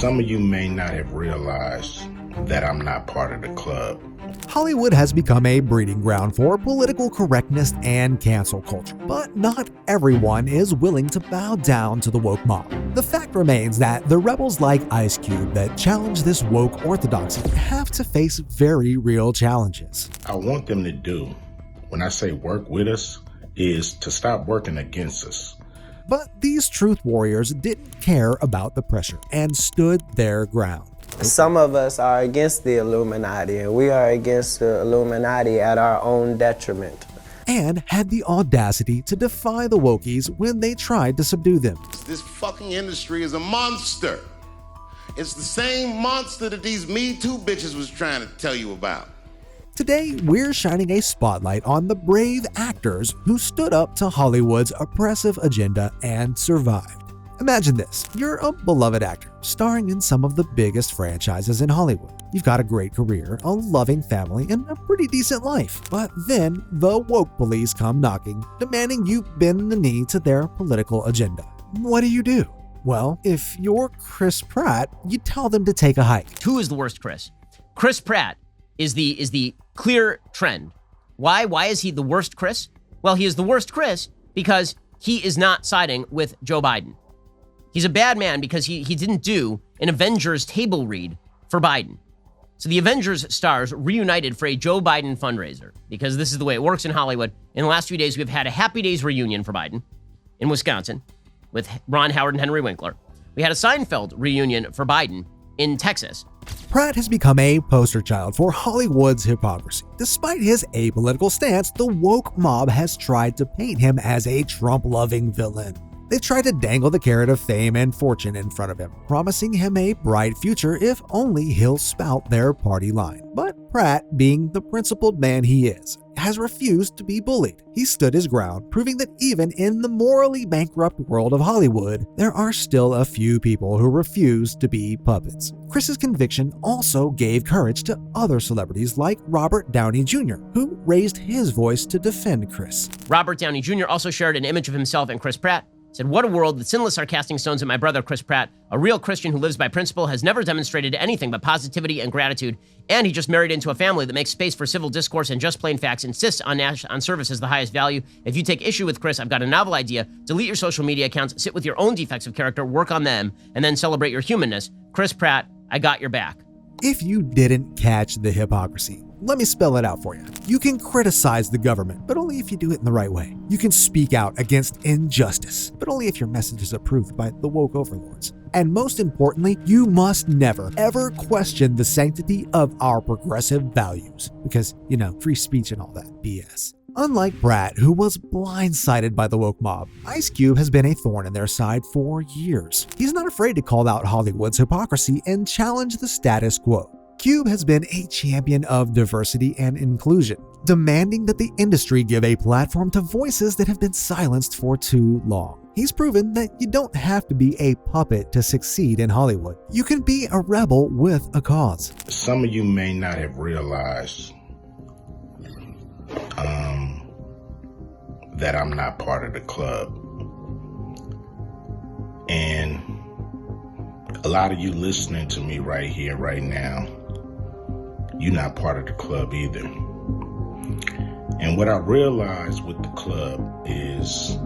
Some of you may not have realized that I'm not part of the club. Hollywood has become a breeding ground for political correctness and cancel culture, but not everyone is willing to bow down to the woke mob. The fact remains that the rebels like Ice Cube that challenge this woke orthodoxy have to face very real challenges. I want them to do, when I say work with us, is to stop working against us. But these truth warriors didn't care about the pressure and stood their ground. Some of us are against the Illuminati, and we are against the Illuminati at our own detriment. And had the audacity to defy the wokies when they tried to subdue them. This fucking industry is a monster. It's the same monster that these Me Too bitches was trying to tell you about. Today, we're shining a spotlight on the brave actors who stood up to Hollywood's oppressive agenda and survived. Imagine this, you're a beloved actor, starring in some of the biggest franchises in Hollywood. You've got a great career, a loving family, and a pretty decent life. But then, the woke police come knocking, demanding you bend the knee to their political agenda. What do? Well, if you're Chris Pratt, you tell them to take a hike. Who is the worst Chris? Chris Pratt is the clear trend. Why? Why is he the worst Chris? Well, he is the worst Chris because he is not siding with Joe Biden. He's a bad man because he didn't do an Avengers table read for Biden. So the Avengers stars reunited for a Joe Biden fundraiser because this is the way it works in Hollywood. In the last few days, we've had a Happy Days reunion for Biden in Wisconsin with Ron Howard and Henry Winkler. We had a Seinfeld reunion for Biden in Texas. Pratt has become a poster child for Hollywood's hypocrisy. Despite his apolitical stance, the woke mob has tried to paint him as a Trump-loving villain. They tried to dangle the carrot of fame and fortune in front of him, promising him a bright future if only he'll spout their party line. But Pratt, being the principled man he is, has refused to be bullied. He stood his ground, proving that even in the morally bankrupt world of Hollywood, there are still a few people who refuse to be puppets. Chris's conviction also gave courage to other celebrities like Robert Downey Jr., who raised his voice to defend Chris. Robert Downey Jr. also shared an image of himself and Chris Pratt. Said, "What a world. The sinless are casting stones at my brother, Chris Pratt. A real Christian who lives by principle has never demonstrated anything but positivity and gratitude. And he just married into a family that makes space for civil discourse and just plain facts, insists on service as the highest value. If you take issue with Chris, I've got a novel idea. Delete your social media accounts, sit with your own defects of character, work on them, and then celebrate your humanness. Chris Pratt, I got your back." If you didn't catch the hypocrisy, let me spell it out for you. You can criticize the government, but only if you do it in the right way. You can speak out against injustice, but only if your message is approved by the woke overlords. And most importantly, you must never, ever question the sanctity of our progressive values. Because, free speech and all that BS. Unlike Pratt, who was blindsided by the woke mob, Ice Cube has been a thorn in their side for years. He's not afraid to call out Hollywood's hypocrisy and challenge the status quo. Cube has been a champion of diversity and inclusion, demanding that the industry give a platform to voices that have been silenced for too long. He's proven that you don't have to be a puppet to succeed in Hollywood. You can be a rebel with a cause. Some of you may not have realized that I'm not part of the club. And a lot of you listening to me right here, right now, you're not part of the club either. And what I realized with the club is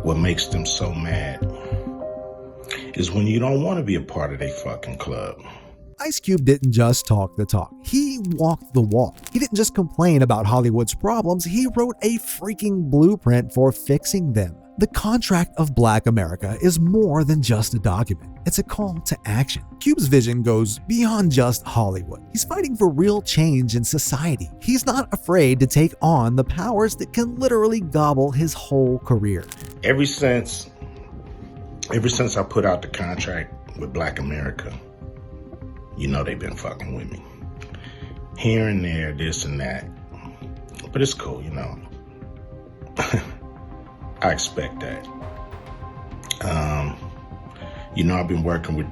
what makes them so mad is when you don't want to be a part of their fucking club. Ice Cube didn't just talk the talk, he walked the walk. He didn't just complain about Hollywood's problems, he wrote a freaking blueprint for fixing them. The Contract of Black America is more than just a document. It's a call to action. Cube's vision goes beyond just Hollywood. He's fighting for real change in society. He's not afraid to take on the powers that can literally gobble his whole career. Ever since I put out the contract with Black America, they've been fucking with me. Here and there, this and that. But it's cool, I expect that. I've been working with,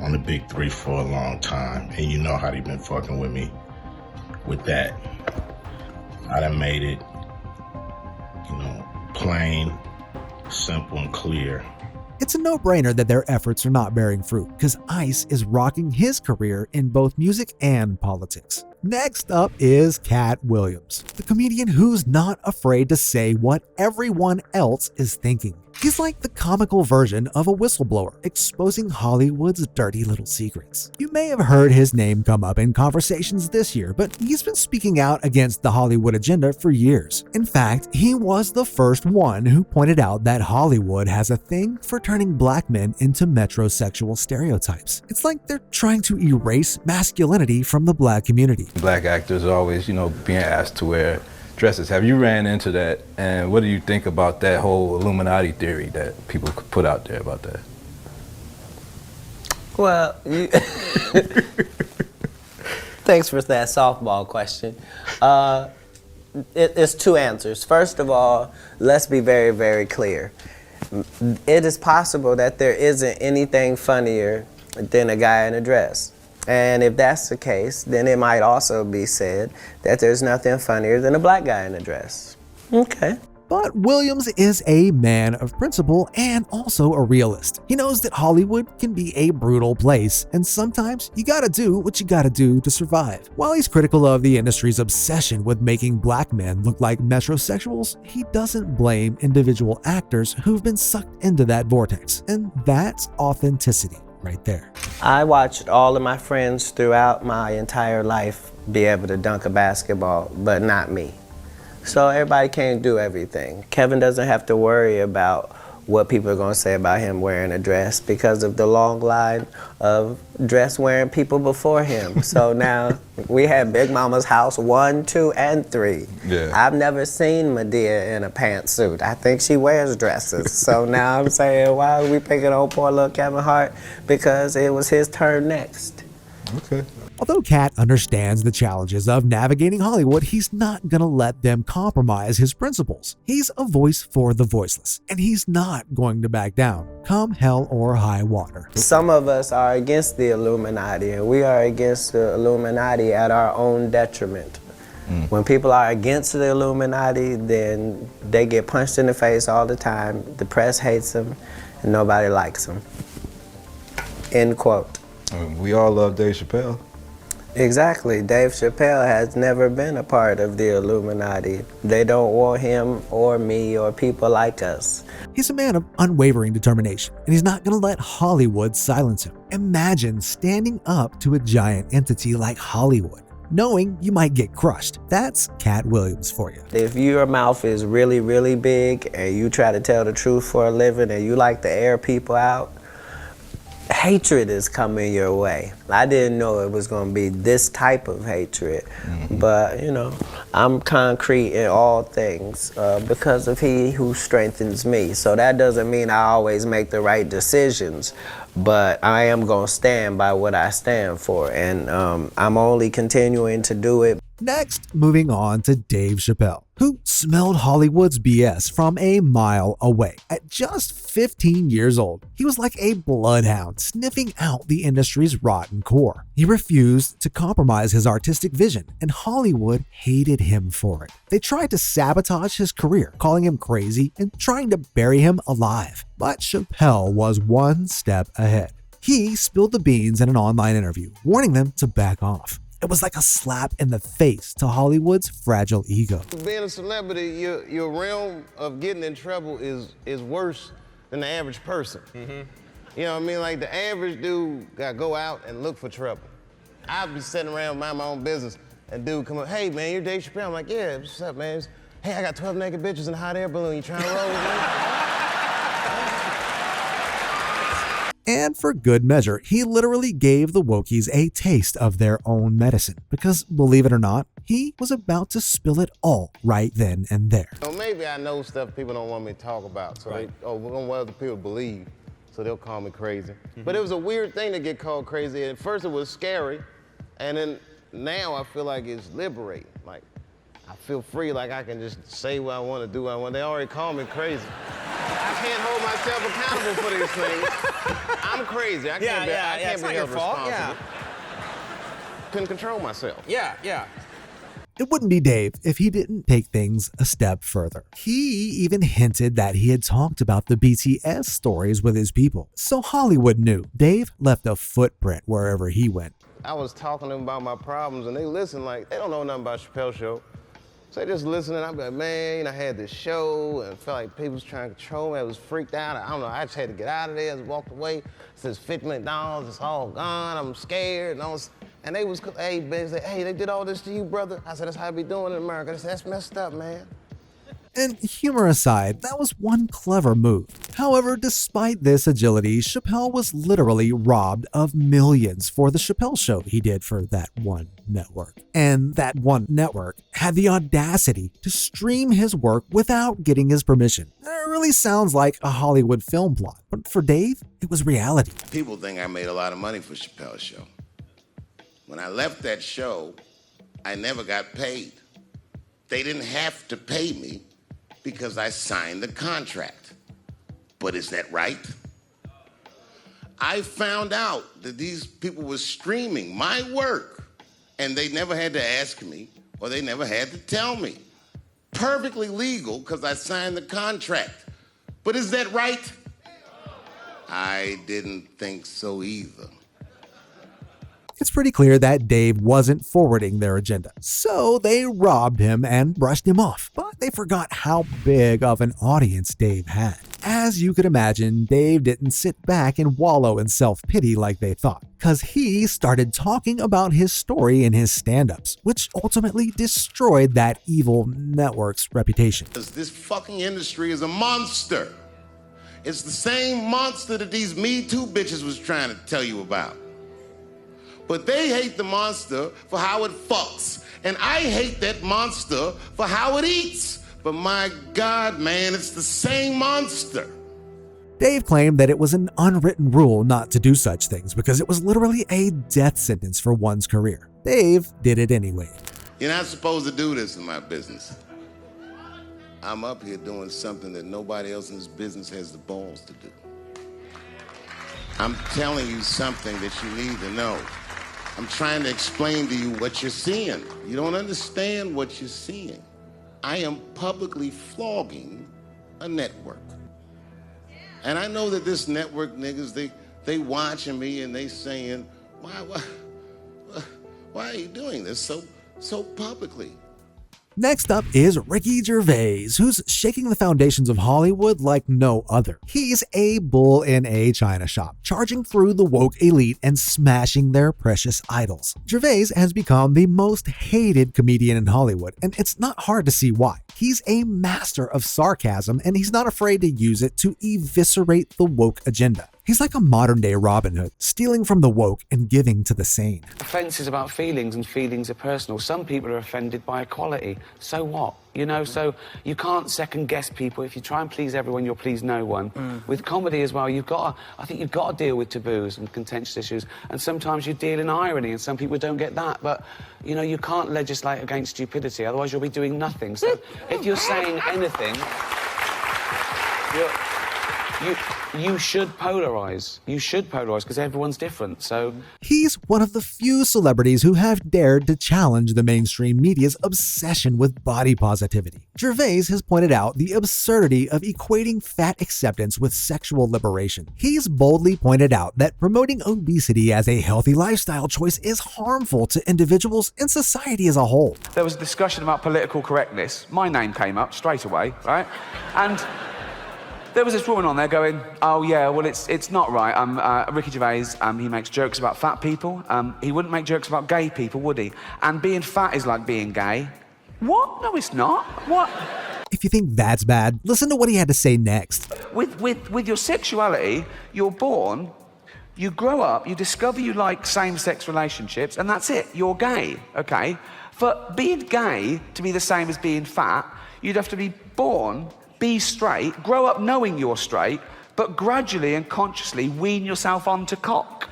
on the big three for a long time. And you know how they've been fucking with me with that. I done made it, plain, simple, and clear It's a no-brainer that their efforts are not bearing fruit, because Ice is rocking his career in both music and politics. Next up is Cat Williams, the comedian who's not afraid to say what everyone else is thinking. He's like the comical version of a whistleblower, exposing Hollywood's dirty little secrets. You may have heard his name come up in conversations this year, but he's been speaking out against the Hollywood agenda for years. In fact, he was the first one who pointed out that Hollywood has a thing for turning black men into metrosexual stereotypes. It's like they're trying to erase masculinity from the black community. Black actors are always, being asked to wear dresses. Have you ran into that? And what do you think about that whole Illuminati theory that people put out there about that? Well, thanks for that softball question. It's two answers. First of all, let's be very, very clear. It is possible that there isn't anything funnier than a guy in a dress. And if that's the case, then it might also be said that there's nothing funnier than a black guy in a dress. Okay. But Williams is a man of principle and also a realist. He knows that Hollywood can be a brutal place, and sometimes you gotta do what you gotta do to survive. While he's critical of the industry's obsession with making black men look like metrosexuals, he doesn't blame individual actors who've been sucked into that vortex, and that's authenticity right there. I watched all of my friends throughout my entire life be able to dunk a basketball, but not me. So everybody can't do everything. Kevin doesn't have to worry about what people are going to say about him wearing a dress because of the long line of dress-wearing people before him. So now we had Big Mama's house 1, 2, and 3. Yeah. I've never seen Medea in a pantsuit. I think she wears dresses. So now I'm saying, why are we picking on poor little Kevin Hart? Because it was his turn next. Okay. Although Cat understands the challenges of navigating Hollywood, he's not gonna let them compromise his principles. He's a voice for the voiceless, and he's not going to back down, come hell or high water. Some of us are against the Illuminati, and we are against the Illuminati at our own detriment. When people are against the Illuminati, then they get punched in the face all the time. The press hates them, and nobody likes them. End quote. We all love Dave Chappelle. Exactly. Dave Chappelle has never been a part of the Illuminati. They don't want him or me or people like us. He's a man of unwavering determination, and he's not going to let Hollywood silence him. Imagine standing up to a giant entity like Hollywood, knowing you might get crushed. That's Cat Williams for you. If your mouth is really, really big and you try to tell the truth for a living and you like to air people out, hatred is coming your way. I didn't know it was going to be this type of hatred, but I'm concrete in all things because of He who strengthens me. So that doesn't mean I always make the right decisions, but I am going to stand by what I stand for, and I'm only continuing to do it. Next, moving on to Dave Chappelle, who smelled Hollywood's BS from a mile away. At just 15 years old, he was like a bloodhound sniffing out the industry's rotten core. He refused to compromise his artistic vision, and Hollywood hated him for it. They tried to sabotage his career, calling him crazy and trying to bury him alive. But Chappelle was one step ahead. He spilled the beans in an online interview, warning them to back off. It was like a slap in the face to Hollywood's fragile ego. Being a celebrity, your realm of getting in trouble is worse than the average person. You know what I mean? Like the average dude got to go out and look for trouble. I'd be sitting around mind my own business and dude come up, hey man, you're Dave Chappelle. I'm like, yeah, what's up man? Hey, I got 12 naked bitches in a hot air balloon. You trying to roll with me? And for good measure, he literally gave the wokies a taste of their own medicine. Because, believe it or not, he was about to spill it all right then and there. So maybe I know stuff people don't want me to talk about. So we're gonna what other people believe. So they'll call me crazy. But it was a weird thing to get called crazy. At first it was scary. And then now I feel like it's liberating. Like I feel free, like I can just say what I want to do what I want. They already call me crazy. I can't hold myself accountable for these things. I'm crazy. I can't be held responsible. Couldn't control myself. Yeah. It wouldn't be Dave if he didn't take things a step further. He even hinted that he had talked about the BTS stories with his people, so Hollywood knew Dave left a footprint wherever he went. I was talking to them about my problems, and they listen like they don't know nothing about Chappelle's show. So they just listening. I'm like, man, I had this show, and felt like people was trying to control me. I was freaked out. I don't know. I just had to get out of there. I just walked away. It says $50 million. It's all gone. I'm scared. And they was, hey, they did all this to you, brother. I said, that's how I be doing in America. They said, that's messed up, man. And humor aside, that was one clever move. However, despite this agility, Chappelle was literally robbed of millions for the Chappelle show he did for that one network. And that one network had the audacity to stream his work without getting his permission. It really sounds like a Hollywood film plot, but for Dave, it was reality. People think I made a lot of money for Chappelle's show. When I left that show, I never got paid. They didn't have to pay me because I signed the contract. But is that right? I found out that these people were streaming my work and they never had to ask me or they never had to tell me. Perfectly legal because I signed the contract. But is that right? I didn't think so either. It's pretty clear that Dave wasn't forwarding their agenda, so they robbed him and brushed him off. But they forgot how big of an audience Dave had. As you could imagine, Dave didn't sit back and wallow in self-pity like they thought, because he started talking about his story in his stand-ups, which ultimately destroyed that evil network's reputation. This fucking industry is a monster. It's the same monster that these Me Too bitches was trying to tell you about. But they hate the monster for how it fucks. And I hate that monster for how it eats. But my God, man, it's the same monster. Dave claimed that it was an unwritten rule not to do such things because it was literally a death sentence for one's career. Dave did it anyway. You're not supposed to do this in my business. I'm up here doing something that nobody else in this business has the balls to do. I'm telling you something that you need to know. I'm trying to explain to you what you're seeing. You don't understand what you're seeing. I am publicly flogging a network. And I know that this network niggas, they watching me and they saying, why are you doing this so publicly? Next up is Ricky Gervais, who's shaking the foundations of Hollywood like no other. He's a bull in a china shop, charging through the woke elite and smashing their precious idols. Gervais has become the most hated comedian in Hollywood, and it's not hard to see why. He's a master of sarcasm, and he's not afraid to use it to eviscerate the woke agenda. He's like a modern-day Robin Hood, stealing from the woke and giving to the sane. Offence is about feelings, and feelings are personal. Some people are offended by equality. So what? You know, so you can't second-guess people. If you try and please everyone, you'll please no one. With comedy as well, I think you've got to deal with taboos and contentious issues, and sometimes you deal in irony, and some people don't get that. But, you know, you can't legislate against stupidity, otherwise you'll be doing nothing. So if you're saying anything, you should polarize. You should polarize because everyone's different. So he's one of the few celebrities who have dared to challenge the mainstream media's obsession with body positivity. Gervais has pointed out the absurdity of equating fat acceptance with sexual liberation. He's boldly pointed out that promoting obesity as a healthy lifestyle choice is harmful to individuals and society as a whole. There was a discussion about political correctness. My name came up straight away, right? And there was this woman on there going, oh yeah, well it's not right. Ricky Gervais, he makes jokes about fat people. He wouldn't make jokes about gay people, would he? And being fat is like being gay. What? No, it's not. What? If you think that's bad, listen to what he had to say next. With your sexuality, you're born, you grow up, you discover you like same-sex relationships, and that's it. You're gay, okay? For being gay to be the same as being fat, you'd have to be born, be straight, grow up knowing you're straight, but gradually and consciously wean yourself onto cock.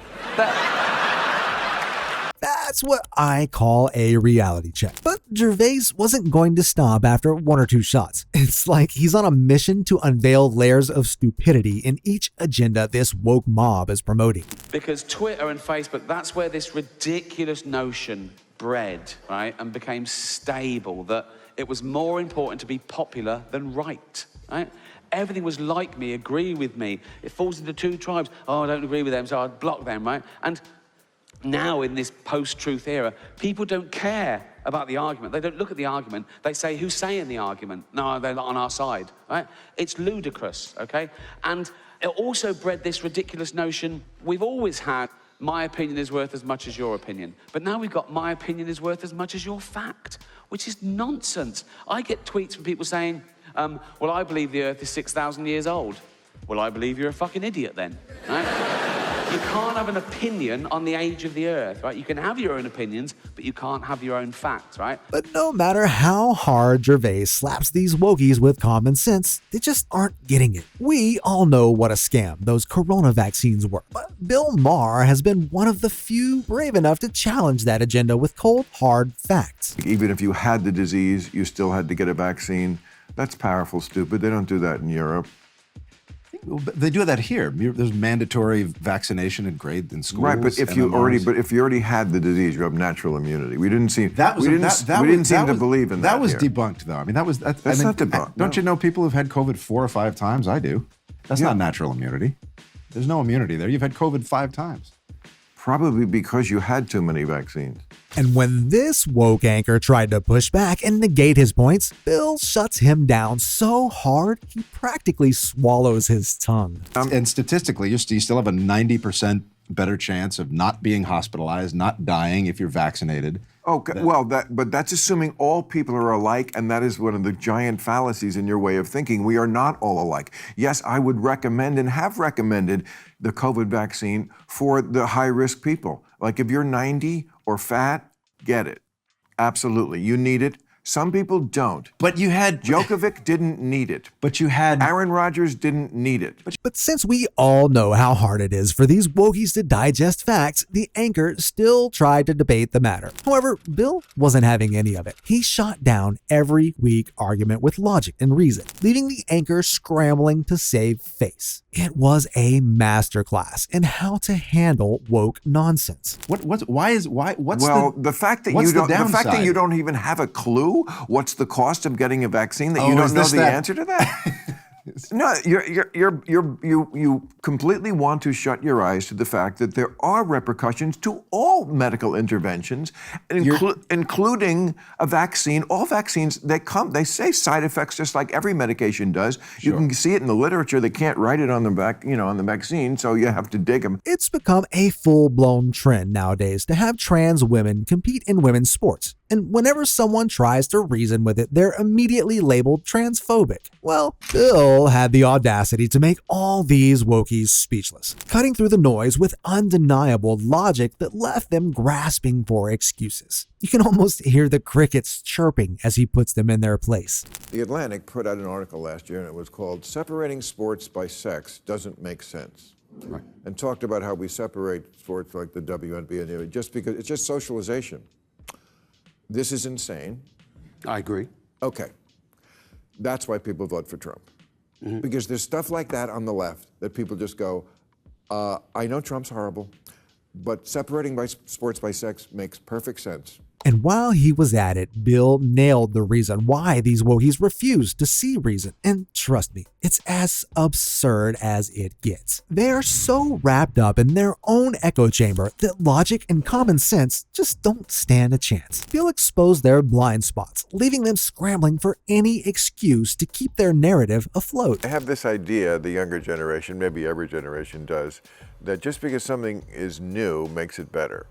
That's what I call a reality check. But Gervais wasn't going to stop after one or two shots. It's like he's on a mission to unveil layers of stupidity in each agenda this woke mob is promoting. because Twitter and Facebook, that's where this ridiculous notion bred, right, and became stable, that it was more important to be popular than right, right? Everything was like me, agree with me. It falls into two tribes. Oh, I don't agree with them, so I'd block them, right? And now in this post-truth era, people don't care about the argument. They don't look at the argument. They say, who's saying the argument? No, they're not on our side, right? It's ludicrous, okay? And it also bred this ridiculous notion we've always had, my opinion is worth as much as your opinion. But now we've got my opinion is worth as much as your fact, which is nonsense. I get tweets from people saying, well, I believe the Earth is 6,000 years old. Well, I believe you're a fucking idiot then, right? You can't have an opinion on the age of the Earth, right? You can have your own opinions, but you can't have your own facts, right? But no matter how hard Gervais slaps these wokies with common sense, they just aren't getting it. We all know what a scam those corona vaccines were, but Bill Maher has been one of the few brave enough to challenge that agenda with cold, hard facts. Even if you had the disease, you still had to get a vaccine. That's powerful, stupid. They don't do that in Europe. They do that here. There's mandatory vaccination in grade in schools. Right, but if you already had the disease, you have natural immunity. We didn't seem to believe in that. That was here. debunked, though. I mean, that's not debunked. Don't you know people who've had COVID 4 or 5 times? I do. That's not natural immunity. There's no immunity there. You've had COVID 5 times. Probably because you had too many vaccines. And when this woke anchor tried to push back and negate his points, Bill shuts him down so hard he practically swallows his tongue. And statistically, you still have a 90% better chance of not being hospitalized, not dying if you're vaccinated. Okay, but that's assuming all people are alike, and that is one of the giant fallacies in your way of thinking. We are not all alike. Yes, I would recommend and have recommended the COVID vaccine for the high-risk people. Like if you're 90 or fat, get it. Absolutely, you need it. Some people don't. But you had... Djokovic didn't need it. But you had... Aaron Rodgers didn't need it. But since we all know how hard it is for these wokies to digest facts, the anchor still tried to debate the matter. However, Bill wasn't having any of it. He shot down every weak argument with logic and reason, leaving the anchor scrambling to save face. It was a masterclass in how to handle woke nonsense. The fact that you don't even have a clue what's the cost of getting a vaccine that you don't know the answer to that? No, you completely want to shut your eyes to the fact that there are repercussions to all medical interventions, including a vaccine. All vaccines, they say side effects just like every medication does. Sure. You can see it in the literature. They can't write it on the vaccine, so you have to dig them. It's become a full-blown trend nowadays to have trans women compete in women's sports. And whenever someone tries to reason with it, they're immediately labeled transphobic. Well, Bill had the audacity to make all these wokies speechless, cutting through the noise with undeniable logic that left them grasping for excuses. You can almost hear the crickets chirping as he puts them in their place. The Atlantic put out an article last year, and it was called "Separating Sports by Sex Doesn't Make Sense." Right. And talked about how we separate sports like the WNBA just because it's just socialization. This is insane. I agree. Okay. That's why people vote for Trump. Mm-hmm. Because there's stuff like that on the left that people just go, I know Trump's horrible, but separating sports by sex makes perfect sense. And while he was at it, Bill nailed the reason why these wokies refuse to see reason. And trust me, it's as absurd as it gets. They are so wrapped up in their own echo chamber that logic and common sense just don't stand a chance. Bill exposed their blind spots, leaving them scrambling for any excuse to keep their narrative afloat. I have this idea, the younger generation, maybe every generation does, that just because something is new makes it better.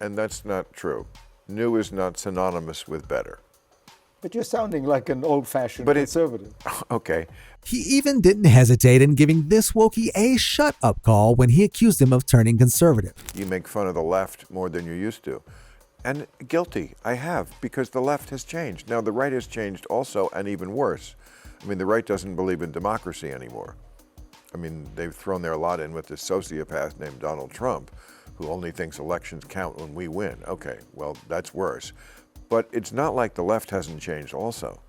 And that's not true. New is not synonymous with better. But you're sounding like an old-fashioned conservative. Okay. He even didn't hesitate in giving this wokie a shut-up call when he accused him of turning conservative. You make fun of the left more than you used to. And guilty, I have, because the left has changed. Now, the right has changed also, and even worse. I mean, the right doesn't believe in democracy anymore. I mean, they've thrown their lot in with this sociopath named Donald Trump, who only thinks elections count when we win. Okay, well, that's worse. But it's not like the left hasn't changed also.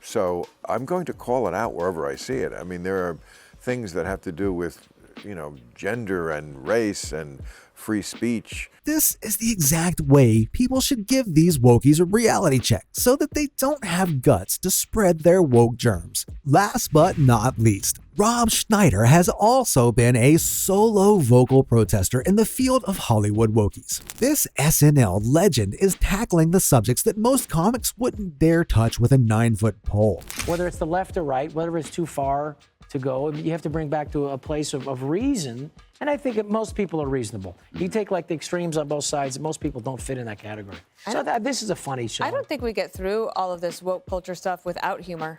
So I'm going to call it out wherever I see it. I mean, there are things that have to do with gender and race and free speech. This is the exact way people should give these wokies a reality check so that they don't have guts to spread their woke germs. Last but not least, Rob Schneider has also been a solo vocal protester in the field of Hollywood wokies. This SNL legend is tackling the subjects that most comics wouldn't dare touch with a 9-foot pole. Whether it's the left or right, whether it's too far to go, you have to bring back to a place of reason. And I think that most people are reasonable. You take like the extremes on both sides, most people don't fit in that category. So this is a funny show. I don't think we get through all of this woke culture stuff without humor.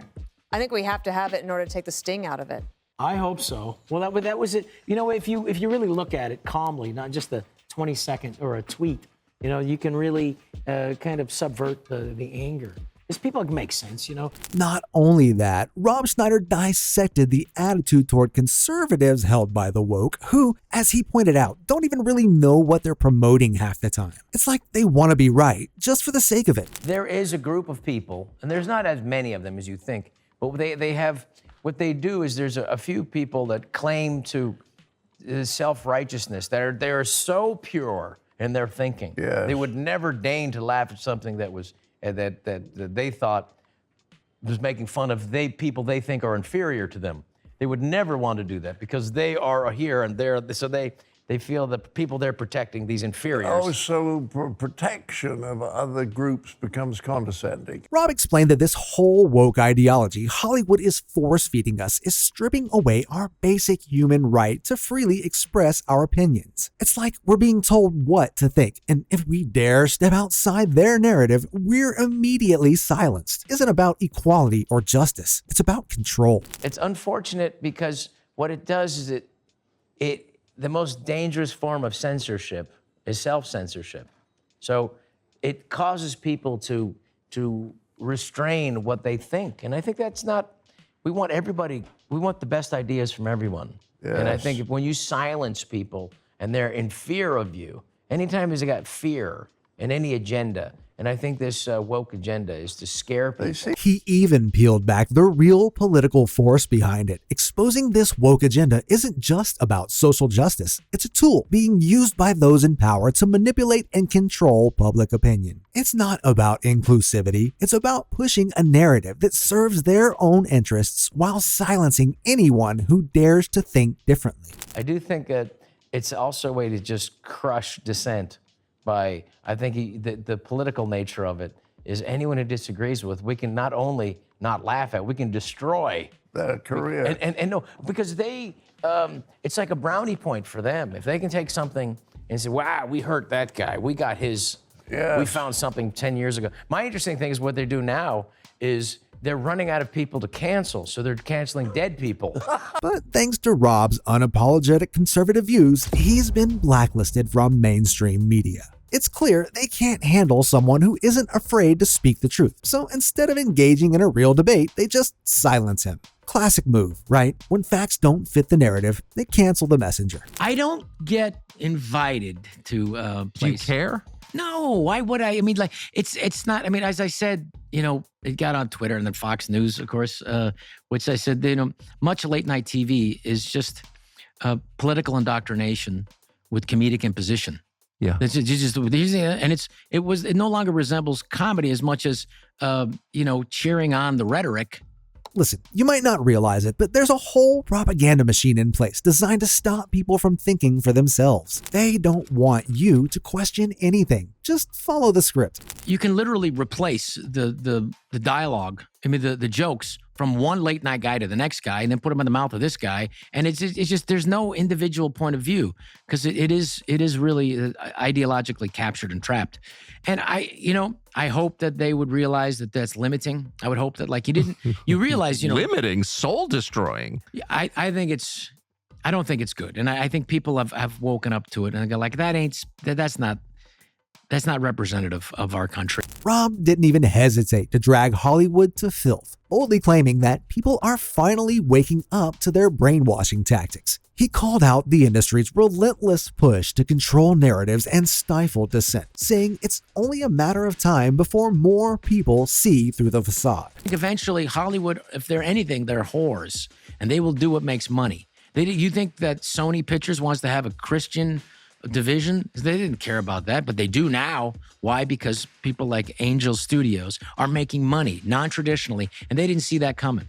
I think we have to have it in order to take the sting out of it. I hope so. Well, that was it. If you really look at it calmly, not just a 20-second or a tweet, you can really kind of subvert the anger. Because people make sense, Not only that, Rob Schneider dissected the attitude toward conservatives held by the woke, who, as he pointed out, don't even really know what they're promoting half the time. It's like they want to be right, just for the sake of it. There is a group of people, and there's not as many of them as you think, but they have, what they do is there's a few people that claim to self-righteousness, they're so pure in their thinking. Yes. They would never deign to laugh at something that was that they thought was making fun of people they think are inferior to them. They would never want to do that because they are here and so they feel that people they're protecting, these inferiors. Oh, so protection of other groups becomes condescending. Rob explained that this whole woke ideology Hollywood is force-feeding us is stripping away our basic human right to freely express our opinions. It's like we're being told what to think, and if we dare step outside their narrative, we're immediately silenced. It isn't about equality or justice. It's about control. It's unfortunate because what it does is the most dangerous form of censorship is self-censorship. So it causes people to restrain what they think. And I think that's not, we want the best ideas from everyone. Yes. And I think when you silence people and they're in fear of you, anytime there's got fear in any agenda, and I think this woke agenda is to scare people. He even peeled back the real political force behind it, exposing this woke agenda isn't just about social justice. It's a tool being used by those in power to manipulate and control public opinion. It's not about inclusivity. It's about pushing a narrative that serves their own interests while silencing anyone who dares to think differently. I do think that it's also a way to just crush dissent. I think the political nature of it is anyone who disagrees with, we can not only not laugh at, we can destroy their career. And no, because it's like a brownie point for them. If they can take something and say, wow, we hurt that guy, we got his, we found something 10 years ago. My interesting thing is what they do now is they're running out of people to cancel, so they're canceling dead people. But thanks to Rob's unapologetic conservative views, he's been blacklisted from mainstream media. It's clear they can't handle someone who isn't afraid to speak the truth. So instead of engaging in a real debate, they just silence him. Classic move, right? When facts don't fit the narrative, they cancel the messenger. I don't get invited to places. Do you care? No, why would I? I mean, like, it's not, I mean, as I said, it got on Twitter and then Fox News, of course, which I said, much late night TV is just political indoctrination with comedic imposition. Yeah. It's just, and it no longer resembles comedy as much as, cheering on the rhetoric. Listen, you might not realize it, but there's a whole propaganda machine in place designed to stop people from thinking for themselves. They don't want you to question anything. Just follow the script. You can literally replace the dialogue, the jokes from one late night guy to the next guy and then put them in the mouth of this guy. And it's just there's no individual point of view because it is really ideologically captured and trapped. And I hope that they would realize that that's limiting. I would hope that you realize, limiting, soul destroying. I don't think it's good. And I think people have woken up to it and go like, that's not representative of our country. Rob didn't even hesitate to drag Hollywood to filth, boldly claiming that people are finally waking up to their brainwashing tactics. He called out the industry's relentless push to control narratives and stifle dissent, saying it's only a matter of time before more people see through the facade. I think eventually Hollywood, if they're anything, they're whores, and they will do what makes money. You think that Sony Pictures wants to have a Christian division? They didn't care about that, but they do now. Why? Because people like Angel Studios are making money non-traditionally, and they didn't see that coming.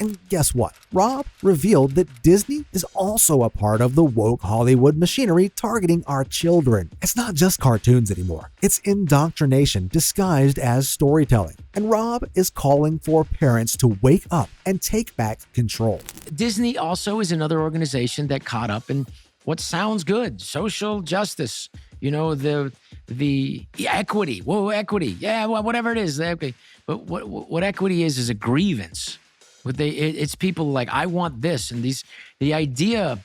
And guess what? Rob revealed that Disney is also a part of the woke Hollywood machinery targeting our children. It's not just cartoons anymore. It's indoctrination disguised as storytelling. And Rob is calling for parents to wake up and take back control. Disney also is another organization that caught up in what sounds good, social justice, the equity. Whoa, equity. Yeah, whatever it is, equity. But what equity is a grievance. It's people like, I want this, and the idea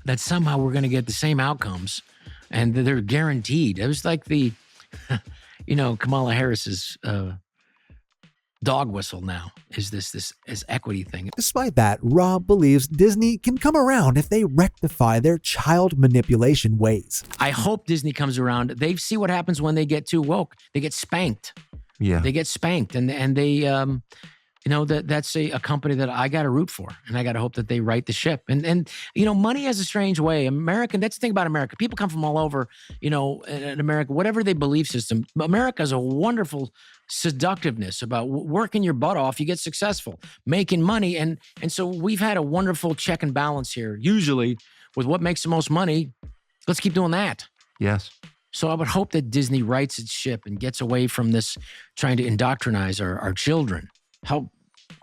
that somehow we're going to get the same outcomes and that they're guaranteed. It was like Kamala Harris's dog whistle now is this equity thing. Despite that, Rob believes Disney can come around if they rectify their child manipulation ways. I hope Disney comes around. They see what happens when they get too woke. They get spanked. Yeah. They get spanked, and they that's a company that I got to root for, and I got to hope that they right the ship. And money has a strange way. That's the thing about America. People come from all over, in America, whatever their belief system. America has a wonderful seductiveness about working your butt off. You get successful, making money. And so we've had a wonderful check and balance here. Usually with what makes the most money, let's keep doing that. Yes. So I would hope that Disney rights its ship and gets away from this trying to indoctrinize our children. How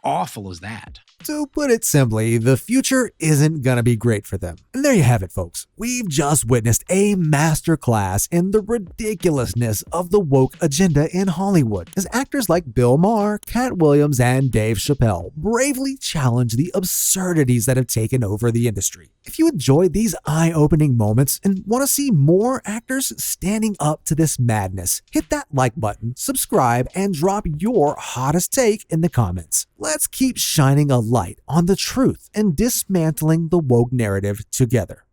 awful is that? To put it simply, the future isn't gonna be great for them. And there you have it, folks. We've just witnessed a masterclass in the ridiculousness of the woke agenda in Hollywood, as actors like Bill Maher, Cat Williams, and Dave Chappelle bravely challenge the absurdities that have taken over the industry. If you enjoyed these eye-opening moments and want to see more actors standing up to this madness, hit that like button, subscribe, and drop your hottest take in the comments. Let's keep shining a light on the truth and dismantling the woke narrative together.